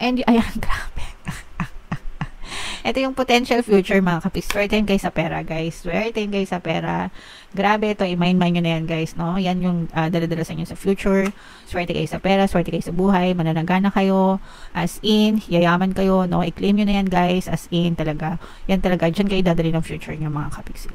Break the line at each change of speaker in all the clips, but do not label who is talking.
And, ayan, grabe. Ito yung potential future mga kapix. Swertein kayo sa pera, guys. Swertein kayo sa pera. Grabe ito. I-mind nyo na yan, guys. No? Yan yung daladala sa inyo sa future. Swerte kayo sa pera. Swerte kayo sa buhay. Mananagana kayo. As in, yayaman kayo. No? I-claim nyo na yan, guys. As in, talaga. Yan talaga. Diyan kayo dadali ng future nyo, mga kapix.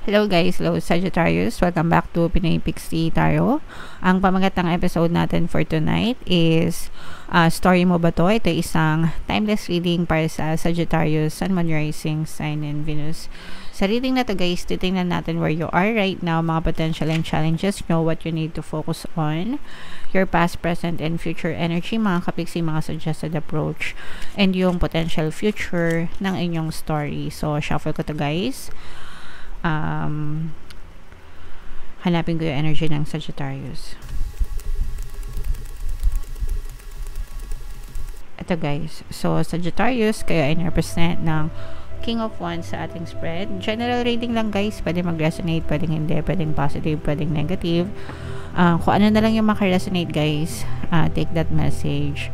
Hello guys, hello Sagittarius. Welcome back to Pinoy Pixie Tarot. Ang pamagat ng episode natin for tonight is story mo ba to? Ito isang timeless reading para sa Sagittarius, Sun, Moon, Rising, Sign, and Venus. Sa reading na to guys, titingnan natin where you are right now, mga potential and challenges nyo, what you need to focus on, your past, present, and future energy, mga kapiksi, mga suggested approach, and yung potential future ng inyong story. So, shuffle ko to guys. Hanapin ko yung energy ng Sagittarius. Ito guys. So, Sagittarius, kayo ay represent ng King of Wands sa ating spread. General reading lang guys. Pwede mag-resonate, pwedeng hindi, pwedeng positive, pwedeng negative. Kung ano na lang yung maka-resonate guys, take that message.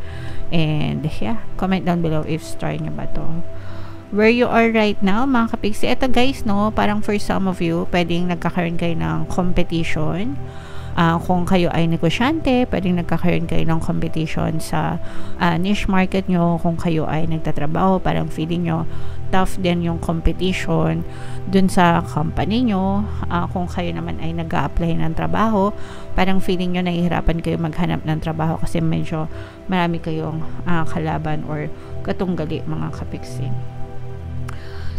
And yeah, comment down below if story nyo ba to. Where you are right now, mga kapiksi. Ito guys, no, parang for some of you, pwedeng nagkakaroon kayo ng competition. Kung kayo ay negosyante, pwedeng nagkakaroon kayo ng competition sa niche market nyo. Kung kayo ay nagtatrabaho, parang feeling nyo tough din yung competition dun sa company nyo. Kung kayo naman ay nag-a-apply ng trabaho, parang feeling nyo nahihirapan kayo maghanap ng trabaho kasi medyo marami kayong kalaban or katunggali, mga kapiksi.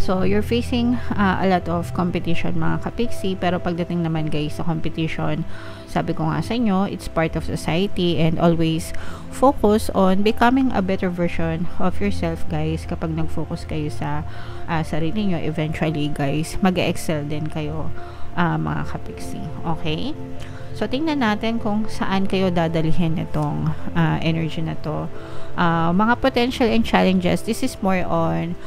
So, you're facing a lot of competition, mga kapiksi, pero pagdating naman guys sa competition, sabi ko nga sa inyo, it's part of society and always focus on becoming a better version of yourself guys. Kapag nag-focus kayo sa sarili nyo, eventually guys, mag-excel din kayo, mga kapiksi. Okay? So, tingnan natin kung saan kayo dadalhin itong energy na to. Mga potential and challenges, this is more on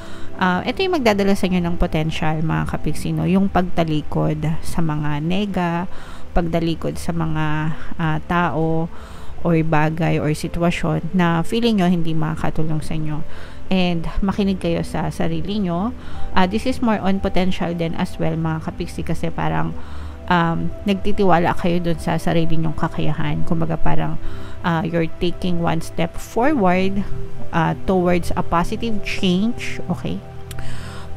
ito yung magdadala sa inyo ng potential, mga kapiksi, no? Yung pagtalikod sa mga nega, pagtalikod sa mga tao or bagay or sitwasyon na feeling nyo hindi makakatulong sa inyo. And makinig kayo sa sarili nyo. This is more on potential din as well, mga kapiksi, kasi parang nagtitiwala kayo dun sa sarili nyong kakayahan. Kumbaga parang you're taking one step forward towards a positive change, okay?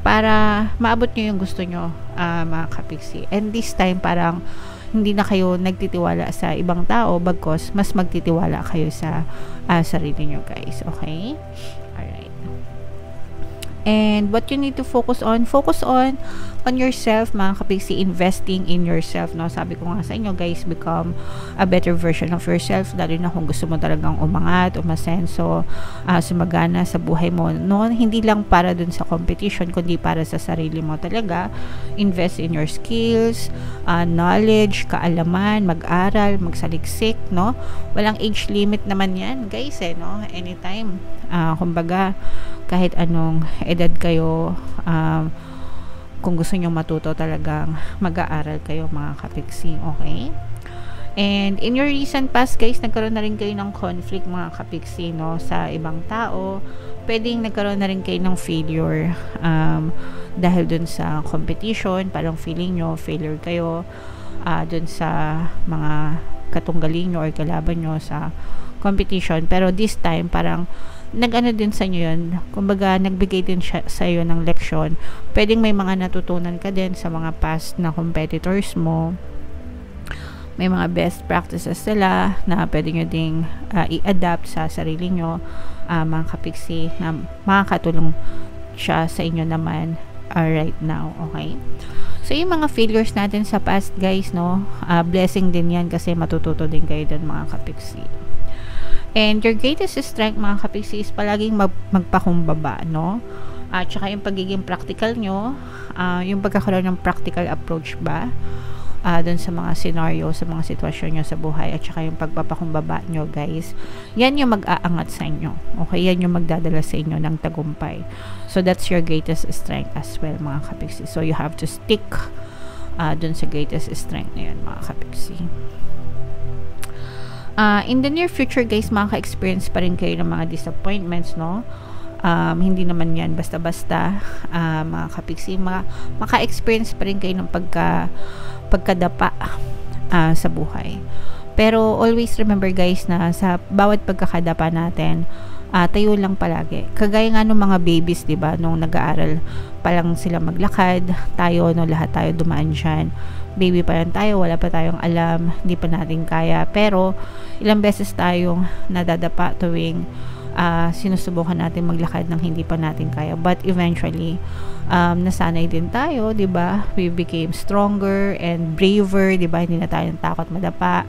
Para maabot nyo yung gusto nyo, mga kapiksi. And this time, parang hindi na kayo nagtitiwala sa ibang tao, bagkos mas magtitiwala kayo sa sarili nyo, guys, okay? Alright. And what you need to focus on yourself, mga kapiksi, investing in yourself, no? Sabi ko nga sa inyo guys, become a better version of yourself, lalo na kung gusto mo talagang umangat, umasenso, sumagana sa buhay mo, no? Hindi lang para dun sa competition, kundi para sa sarili mo talaga. Invest in your skills, knowledge, kaalaman, mag-aral, magsaliksik, no? Walang age limit naman yan guys, no? Anytime, kumbaga kahit anong edad kayo, kung gusto nyo matuto, talagang mag-aaral kayo, mga kapiksi, okay? And in your recent past guys, nagkaroon na rin kayo ng conflict, mga kapiksi, no, sa ibang tao. Pwedeng nagkaroon na rin kayo ng failure dahil dun sa competition, parang feeling nyo failure kayo dun sa mga katunggali nyo or kalaban nyo sa competition. Pero this time, parang nag-ano din sa inyo yun, kumbaga nagbigay din siya sa iyo ng leksyon. Pwedeng may mga natutunan ka din sa mga past na competitors mo. May mga best practices sila na pwede nyo ding i-adapt sa sarili nyo, mga kapiksi, na makakatulong siya sa inyo naman right now, okay? So, yung mga failures natin sa past guys, no, blessing din yan kasi matututo din kayo din, mga kapiksi. And your greatest strength, mga kapiksi, is palaging magpakumbaba, no? At saka yung pagiging practical nyo, yung pagkakaroon ng practical approach ba? dun sa mga scenario, sa mga sitwasyon nyo sa buhay, at saka yung pagpapakumbaba nyo, guys. Yan yung mag-aangat sa inyo. Okay? Yan yung magdadala sa inyo ng tagumpay. So, that's your greatest strength as well, mga kapiksi. So, you have to stick dun sa greatest strength na yan, mga kapiksi. In the near future, guys, makaka-experience pa rin kayo ng mga disappointments, no? Hindi naman yan basta-basta, mga kapiksi. Maka-experience pa rin kayo ng pagkadapa sa buhay. Pero always remember, guys, na sa bawat pagkakadapa natin, tayo lang palagi. Kagaya nga ng mga babies, diba, nung nag-aaral pa lang sila maglakad, tayo, no, lahat tayo dumaan dyan. Baby pa lang tayo, wala pa tayong alam, hindi pa natin kaya. Pero ilang beses tayong nadadapa tuwing sinusubukan natin maglakad ng hindi pa natin kaya. But eventually, nasanay din tayo, 'di ba? We became stronger and braver, 'di ba? Hindi na tayo takot madapa,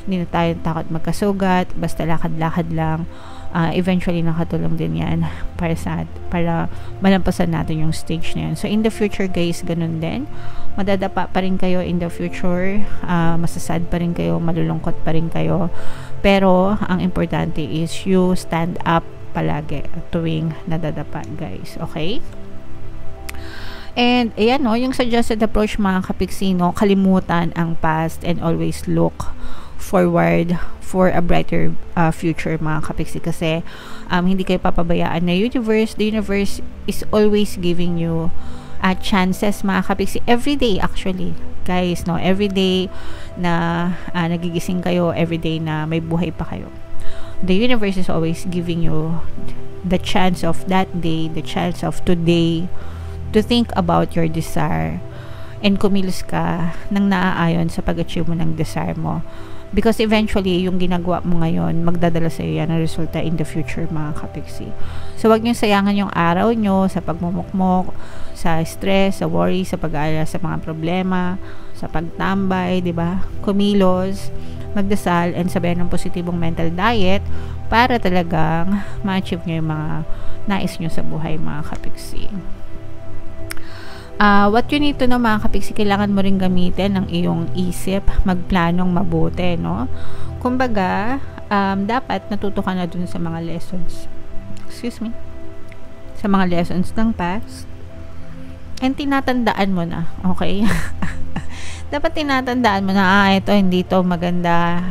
hindi na tayo takot magkasugat, basta lakad-lakad lang. Eventually nakatulong din 'yan para malampasan natin yung stage na 'yan. So in the future, guys, ganun din. Madadapa pa rin kayo in the future, masasad pa rin kayo, malulungkot pa rin kayo. Pero ang importante is you stand up palagi tuwing nadadapa, guys. Okay? And ayan, no, yung suggested approach, mga kapiksi, no, kalimutan ang past and always look forward for a brighter future, mga kapiksi, kasi hindi kayo papabayaan na the universe is always giving you chances, mga kapiksi, every day actually, guys, no, every day na nagigising kayo, every day na may buhay pa kayo, the universe is always giving you the chance of that day, the chance of today, to think about your desire and kumilos ka nang naaayon sa pag-achieve mo ng desire mo. Because eventually, yung ginagawa mo ngayon, magdadala sa iyo yan ang resulta in the future, mga kapiksi. So, wag niyo sayangan yung araw nyo sa pagmumukmok, sa stress, sa worry, sa pag-aalala sa mga problema, sa pagtambay, di ba? Kumilos, magdasal, and sabayan ng positibong mental diet para talagang ma-achieve nyo yung mga nais nyo sa buhay, mga kapiksi. What you need to know, mga kapiksi, kailangan mo rin gamitin ang iyong isip, magplanong mabuti, no? Kumbaga, dapat natuto ka na dun sa mga lessons. Sa mga lessons ng past. And tinatandaan mo na, okay? Dapat tinatandaan mo na, ito, hindi to maganda,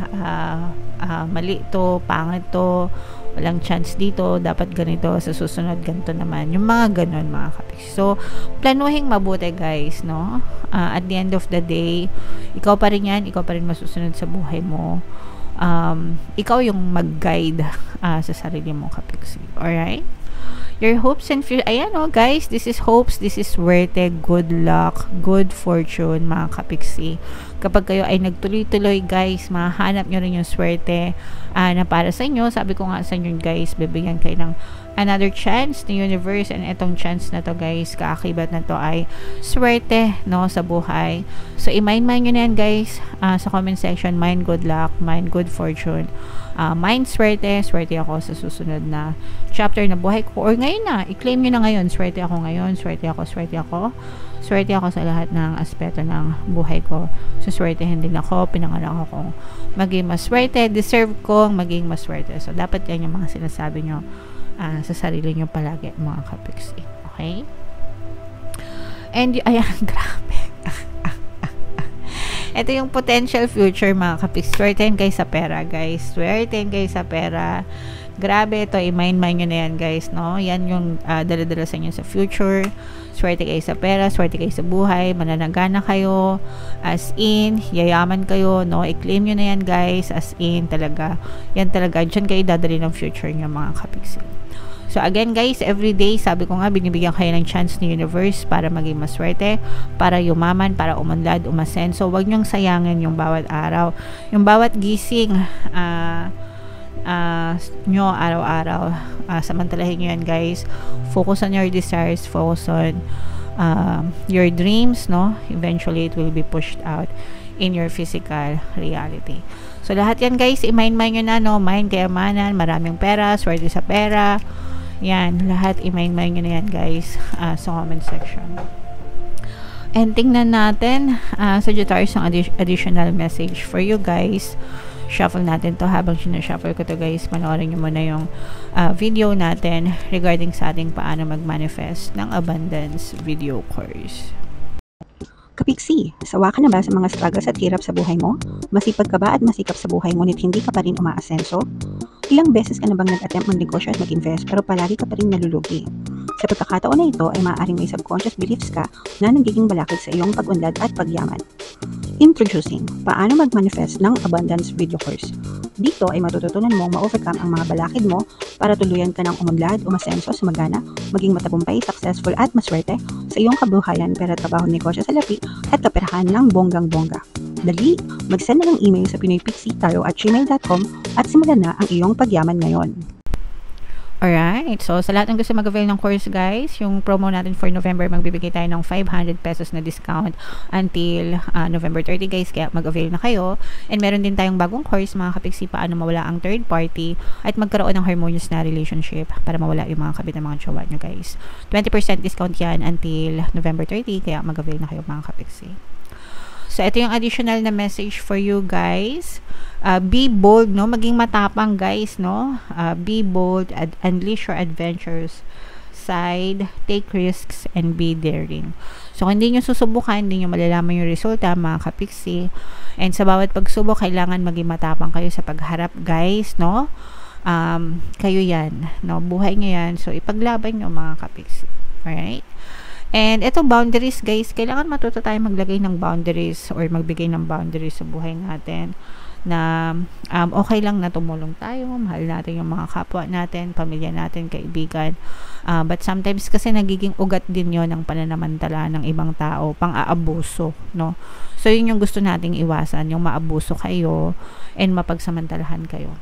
mali to, pangit to, walang chance dito, dapat ganito, sa susunod ganito naman, yung mga ganon, mga kapiksi. So, planuhin mabuti, guys, no? At the end of the day, ikaw pa rin yan, ikaw pa rin masusunod sa buhay mo. Ikaw yung mag-guide sa sarili mo, kapiksi. Alright? Your hopes and fears, ayan, oh, guys, this is hopes, this is swerte, good luck, good fortune, mga kapiksi. Kapag kayo ay nagtuloy-tuloy, guys, mahanap nyo rin yung swerte na para sa inyo. Sabi ko nga sa inyo, guys, bibigyan kayo ng another chance ng universe, and etong chance na to, guys, kaakibat na to ay swerte, no, sa buhay. So, i-mind nyo na yan, guys, sa comment section, mind good luck, mind good fortune, mind swerte ako sa susunod na chapter na buhay ko, or ngayon na, i-claim nyo na ngayon, swerte ako ngayon, swerte ako sa lahat ng aspeto ng buhay ko. So, swertehin din ako, pinangalan akong maging maswerte, deserve kong maging maswerte. So, dapat yan yung mga sinasabi nyo sa sarili nyo palagi, mga kapiksi. Okay? And, ayan, grabe. Ito yung potential future, mga kapiksi. Swertehin kayo sa pera, guys. Swertehin kayo sa pera. Grabe ito, i-mind nyo na yan, guys, no? Yan yung dala-dala sa inyo sa future. Swerte kayo sa pera, swerte kayo sa buhay, mananagana kayo, as in, yayaman kayo, no? I-claim nyo na yan, guys, as in, talaga. Yan talaga, dyan kayo dadali ng future nyo, mga kapiksi. So, again, guys, every day, sabi ko nga, binibigyan kayo ng chance ni universe para maging maswerte, para yumaman, para umunlad, umasenso. Huwag nyong sayangin yung bawat araw. Yung bawat gising, nyo araw-araw, samantalahin nyo yan, guys. Focus on your desires, focus on your dreams, no? Eventually, it will be pushed out in your physical reality. So, lahat yan, guys, i-mind nyo na, no? Mind, kayamanan, maraming pera, swerte sa pera. Yan, lahat i-mind nyo na yan, guys, sa comment section. And tingnan natin, Sagittarius, ang additional message for you guys. Shuffle natin to. Habang sinashuffle ko to guys, panoorin nyo muna yung video natin regarding sa ating paano mag-manifest ng abundance video course.
Kapiksi, sawa ka na ba sa mga struggles at hirap sa buhay mo? Masipag ka ba at masikap sa buhay ngunit hindi ka pa rin umaasenso? Ilang beses ka na bang nag-attempt mag-negosyo at mag-invest pero palagi ka pa rin nalulugi? Sa pagkakataon na ito ay maaaring may subconscious beliefs ka na nagiging balakid sa iyong pag-unlad at pagyaman. Introducing, paano mag-manifest ng abundance video course. Dito ay matututunan mong ma-overcome ang mga balakid mo para tuluyan ka ng umunlad, umasenso, sumagana, maging matagumpay, successful at maswerte sa iyong kabuhayan, pera, trabaho, negosyo sa lapi at kaperahan ng bonggang-bongga. Dali, mag-send na ng email sa pinoypixie@gmail.com at simulan na ang iyong pagyaman ngayon.
Alright, so sa lahat ng gusto mag-avail ng course guys, yung promo natin for November, magbibigay tayo ng 500 pesos na discount until November 30 guys, kaya mag-avail na kayo. And meron din tayong bagong course mga kapiksi, paano mawala ang third party at magkaroon ng harmonious na relationship para mawala yung mga kabit ng mga jowa nyo guys. 20% discount yan until November 30, kaya mag-avail na kayo mga kapiksi. So, ito yung additional na message for you guys. Be bold, no? Maging matapang, guys, no? Be bold, unleash your adventures side, take risks, and be daring. So, kung hindi nyo susubukan, hindi nyo malalaman yung resulta, mga kapiksi. And sa bawat pagsubok, kailangan maging matapang kayo sa pagharap, guys, no? Kayo yan, no? Buhay nyo yan. So, ipaglaban nyo, mga kapiksi. Alright? And ito boundaries guys, kailangan matuto tayo maglagay ng boundaries or magbigay ng boundaries sa buhay natin na okay lang na tumulong tayo, mahal natin yung mga kapwa natin, pamilya natin, kaibigan, but sometimes kasi nagiging ugat din yon ng pananamantala ng ibang tao, pang-aabuso, no? So yun yung gusto nating iwasan, yung maabuso kayo and mapagsamantalahan kayo.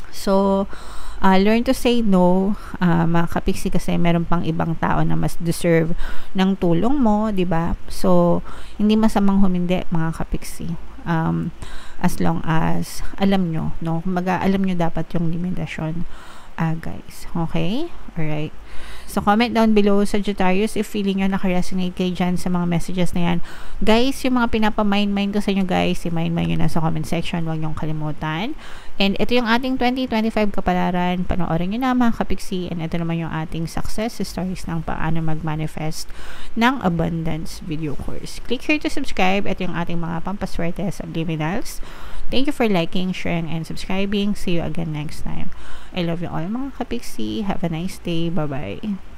So learn to say no, mga kapiksi, kasi meron pang ibang tao na mas deserve ng tulong mo, di ba? So, hindi masamang humindi, mga kapiksi. As long as alam nyo, no? Kumbaga, alam nyo dapat yung limitasyon, guys. Okay? Alright. So, comment down below, Sagittarius, if feeling nyo nakaresonate kayo dyan sa mga messages na yan. Guys, yung mga pinapamind-mind ko sa inyo, guys, i-mind-mind nyo na sa comment section. Huwag nyong kalimutan. And ito yung ating 2025 kapalaran. Panoorin nyo na, mga kapiksi. And ito naman yung ating success stories ng paano mag-manifest ng abundance video course. Click here to subscribe. Ito yung ating mga pampaswerte sa subliminals. Thank you for liking, sharing, and subscribing. See you again next time. I love you all, mga kapiksi. Have a nice day. Bye-bye.